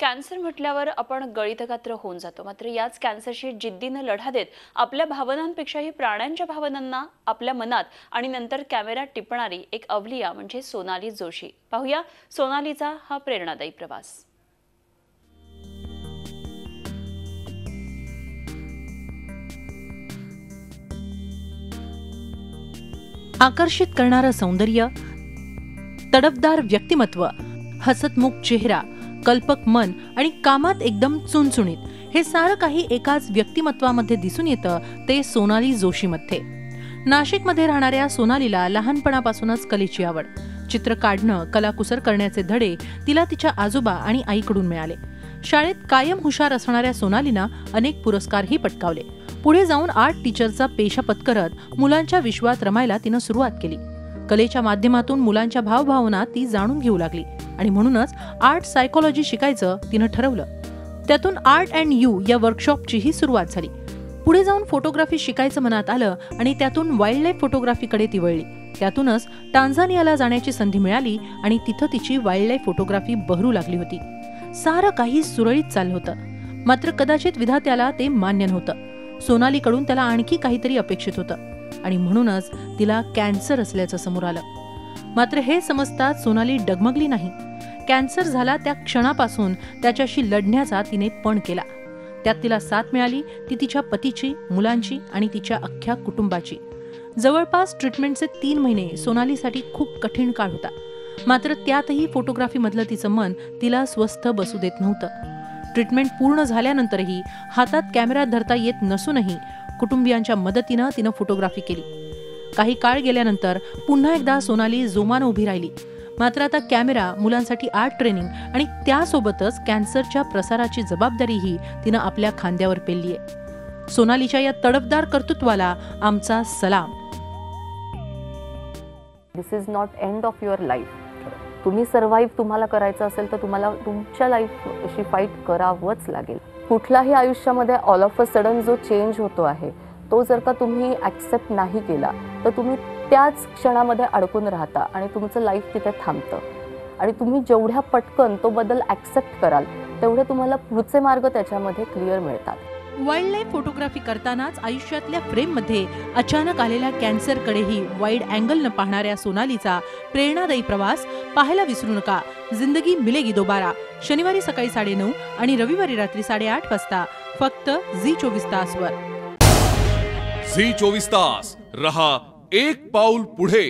Cancer म्हटल्यावर आपण गळीतगात्र होऊन जातो, मात्र याच कॅन्सरशी जिद्दीने लढा देत आपल्या भावनांपेक्षाही प्राण्यांच्या भावनांना आपल्या मनात आणि नंतर कॅमेऱ्यात टिपणारी एक अवलिया म्हणजे सोनाली जोशी। पाहूया सोनालीचा हा प्रेरणादायी प्रवास। आकर्षित करणारं सौंदर्य, तडफदार व्यक्तिमत्व, हसतमुख चेहरा, कल्पक मन आणि कामात एकदम चुणचुणीत, हे सारं काही एकाच व्यक्तिमत्वामध्ये दिसून येतं ते सोनाली जोशीमध्ये। नाशिकमध्ये राहणाऱ्या सोनालीला लहानपणापासूनच कलेची आवड, चित्र काढणं, कलाकुसर करण्याचे धडे तिला तिच्या आजोबा आणि आईकडून मिळाले। शाळेत कायम हुशार असणाऱ्या सोनालीनं अनेक पुरस्कारही पटकावले। पुढे जाऊन आर्ट टीचरचा पेशा पत्करत मुलांच्या विश्वात रमायला तिनं सुरुवात केली। कलेच्या माध्यमातून मुलांच्या भावभावना ती जाणून घेऊ लागली आणि म्हणूनच आर्ट सायकोलॉजी शिकायचं तिनं ठरवलं। त्यातून आर्ट अँड यू या वर्कशॉपचीही सुरुवात झाली। पुढे जाऊन फोटोग्राफी शिकायचं मनात आलं आणि त्यातून वाईल्ड लाईफ फोटोग्राफीकडे ती वळली। त्यातूनच टांझानियाला जाण्याची संधी मिळाली आणि तिथं तिची वाईल्ड लाईफ फोटोग्राफी बहरू लागली होती। सारं काही सुरळीत चाललं होतं, मात्र कदाचित विधात्याला ते मान्य नव्हतं। सोनालीकडून त्याला आणखी काहीतरी अपेक्षित होतं आणि म्हणूनच तिला कॅन्सर असल्याचं समोर आलं। मात्र हे समजताच सोनाली डगमगली नाही। कॅन्सर झाला त्या क्षणापासून त्याच्याशी लढण्याचा तिने पण केला। त्यात तिला साथ मिळाली ती तिच्या पतीची, मुलांची आणि तिच्या अख्ख्या कुटुंबाची। जवळपास ट्रीटमेंटचे 3 महिने सोनालीसाठी खूप कठीण काळ होता, मात्र त्यातही फोटोग्राफीमधलं तिचं मन तिला स्वस्थ बसू देत नव्हतं। ट्रीटमेंट पूर्ण झाल्यानंतरही हातात कॅमेरा धरता येत नसूनही कुटुंबियांच्या मदतीनं तिनं फोटोग्राफी केली। काही काळ गेल्यानंतर पुन्हा एकदा सोनाली जोमानं उभी राहिली। मात्र आता कॅमेरा, मुलांसाठी आर्ट ट्रेनिंग आणि त्यासोबतच कॅन्सरच्या प्रसाराची जबाबदारीही तिनं आपल्या खांद्यावर पेलली आहे। सोनालीच्या या तडफदार कर्तृत्वाला आमचा सलाम। This is not end of your life. तुम्ही सर्व्हाइव्ह तुम्हाला करायचं असेल तर तुम्हाला तुमच्या लाईफशी फाईट करावंच लागेल। कुठलाही आयुष्यामध्ये ऑल ऑफ अ सडन जो चेंज होतो आहे तो जर का तुम्ही ॲक्सेप्ट नाही केला तर तुम्ही त्याच क्षणामध्ये अडकून राहता आणि तुमचं लाईफ तिथे थांबतं। आणि तुम्ही जेवढ्या पटकन तो बदल ॲक्सेप्ट कराल तेवढे तुम्हाला पुढचे मार्ग त्याच्यामध्ये क्लिअर मिळतात। वाईल्ड लाईफ फोटोग्राफी करतानाच आयुष्यातल्या फ्रेममध्ये अचानक आलेल्या कॅन्सरकडेही वाईड अँगलनं पाहणाऱ्या सोनालीचा प्रेरणादायी प्रवास पाहायला विसरू नका। जिंदगी मिलेगी दोबारा, शनिवारी सकाळी 9:30 आणि रविवारी रात्री 8:30 वाजता फक्त झी24 तासवर। झी24 तास रहा एक पाऊल पुढे।